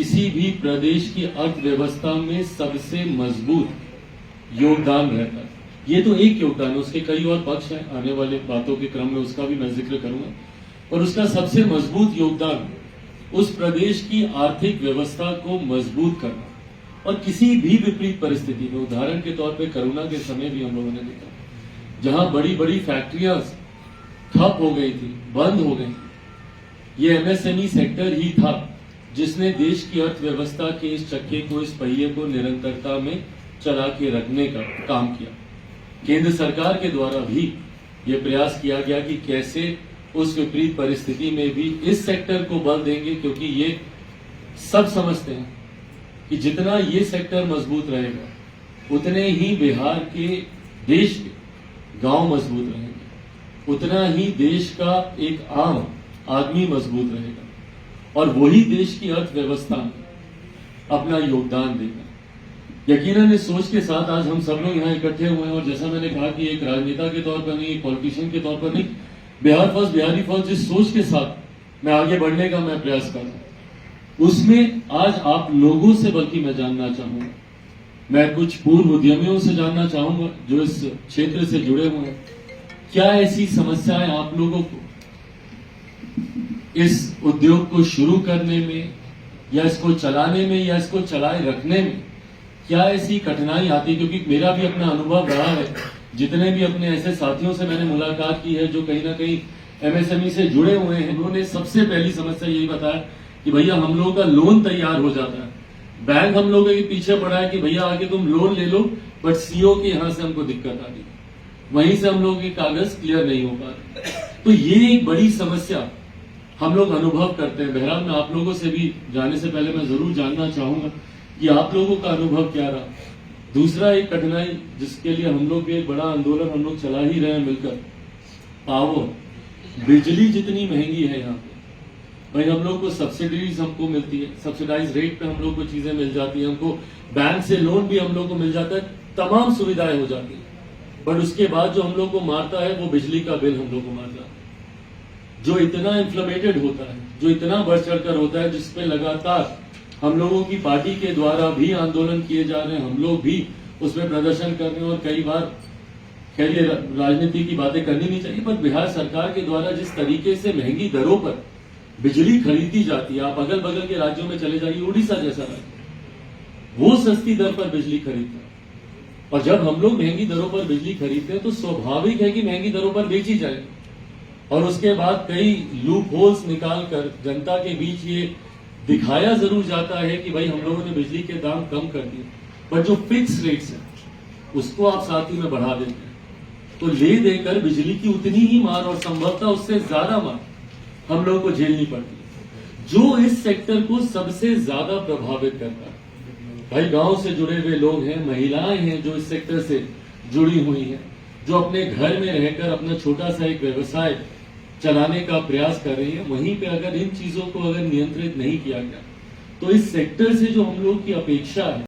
किसी भी प्रदेश की अर्थव्यवस्था में सबसे मजबूत योगदान रहता है। ये तो एक योगदान है, उसके कई और पक्ष हैं, आने वाले बातों के क्रम में उसका भी मैं जिक्र करूंगा। और उसका सबसे मजबूत योगदान उस प्रदेश की आर्थिक व्यवस्था को मजबूत करना। और किसी भी विपरीत परिस्थिति में, उदाहरण के तौर पे कोरोना के समय भी हम लोगों ने देखा, जहां बड़ी बड़ी फैक्ट्रियां ठप हो गई थी, बंद हो गई, ये एमएसएमई सेक्टर ही था जिसने देश की अर्थव्यवस्था के इस चक्के को, इस पहिए को निरंतरता में चला के रखने का काम किया। केंद्र सरकार के द्वारा भी ये प्रयास किया गया कि कैसे उस विपरीत परिस्थिति में भी इस सेक्टर को बल देंगे, क्योंकि ये सब समझते हैं कि जितना ये सेक्टर मजबूत रहेगा उतने ही बिहार के, देश के गांव मजबूत रहेंगे, उतना ही देश का एक आम आदमी मजबूत रहेगा और वही देश की अर्थव्यवस्था में अपना योगदान देगा। यकीनन इस सोच के साथ आज हम सब लोग यहाँ इकट्ठे हुए हैं और जैसा मैंने कहा कि एक राजनेता के तौर पर नहीं, एक पॉलिटिशियन के तौर पर नहीं, बिहार फर्स्ट, बिहारी फर्स्ट, इस सोच के साथ मैं आगे बढ़ने का मैं प्रयास कर रहा हूं। उसमें आज आप लोगों से बल्कि मैं जानना चाहूंगा, मैं कुछ पूर्व उद्यमियों से जानना चाहूंगा जो इस क्षेत्र से जुड़े हुए हैं, क्या ऐसी समस्याएं आप लोगों को इस उद्योग को शुरू करने में या इसको चलाने में या इसको चलाए रखने में क्या ऐसी कठिनाई आती? क्योंकि मेरा भी अपना अनुभव रहा है, जितने भी अपने ऐसे साथियों से मैंने मुलाकात की है जो कहीं ना कहीं एमएसएमई से जुड़े हुए हैं, उन्होंने सबसे पहली समस्या यही बताया कि भैया हम लोगों का लोन तैयार हो जाता है, बैंक हम लोगों के पीछे पड़ा है कि भैया आगे तुम लोन ले लो, बट सीओ के यहां से हमको दिक्कत आ रही, वहीं से हम लोगों के कागज क्लियर नहीं हो पा रहे। तो ये एक बड़ी समस्या हम लोग अनुभव करते हैं। बहरहाल मैं आप लोगों से भी जाने से पहले मैं जरूर जानना चाहूंगा कि आप लोगों का अनुभव क्या रहा। दूसरा एक कठिनाई जिसके लिए हम लोग भी एक बड़ा आंदोलन हम लोग चला ही रहे हैं मिलकर, पावर, बिजली जितनी महंगी है यहाँ पे, भाई हम लोग को सब्सिडीज हमको मिलती है, सब्सिडाइज रेट पे हम लोग को चीजें मिल जाती है, हमको बैंक से लोन भी हम लोग को मिल जाता है, तमाम सुविधाएं हो जाती है, बट उसके बाद जो हम लोग को मारता है वो बिजली का बिल हम लोग को मारता है, जो इतना इन्फ्लेमेटेड होता है, जो इतना बढ़ चढ़कर होता है, जिसपे लगातार हम लोगों की पार्टी के द्वारा भी आंदोलन किए जा रहे हैं, हम लोग भी उसमें प्रदर्शन कर रहे हैं। और कई बार खैर ये राजनीति की बातें करनी नहीं चाहिए, पर बिहार सरकार के द्वारा जिस तरीके से महंगी दरों पर बिजली खरीदी जाती है, आप अगल बगल के राज्यों में चले जाइए, उड़ीसा जैसा राज्य, वो सस्ती दर पर बिजली खरीदता है। और जब हम लोग महंगी दरों पर बिजली खरीदते हैं तो स्वाभाविक है कि महंगी दरों पर बेची जाए, और उसके बाद कई लूप होल्स निकाल कर जनता के बीच ये दिखाया जरूर जाता है कि भाई हम लोगों ने बिजली के दाम कम कर दिए, पर जो फिक्स रेट्स है उसको आप साथ ही में बढ़ा देते हैं, तो ले देकर बिजली की उतनी ही मार और संभवतः उससे ज्यादा मार हम लोगों को झेलनी पड़ती है, जो इस सेक्टर को सबसे ज्यादा प्रभावित करता है। भाई गांव से जुड़े हुए लोग हैं, महिलाएं हैं जो इस सेक्टर से जुड़ी हुई हैं, जो अपने घर में रहकर अपना छोटा सा एक व्यवसाय चलाने का प्रयास कर रही है। वहीं पे अगर इन चीजों को अगर नियंत्रित नहीं किया गया तो इस सेक्टर से जो हम लोग की अपेक्षा है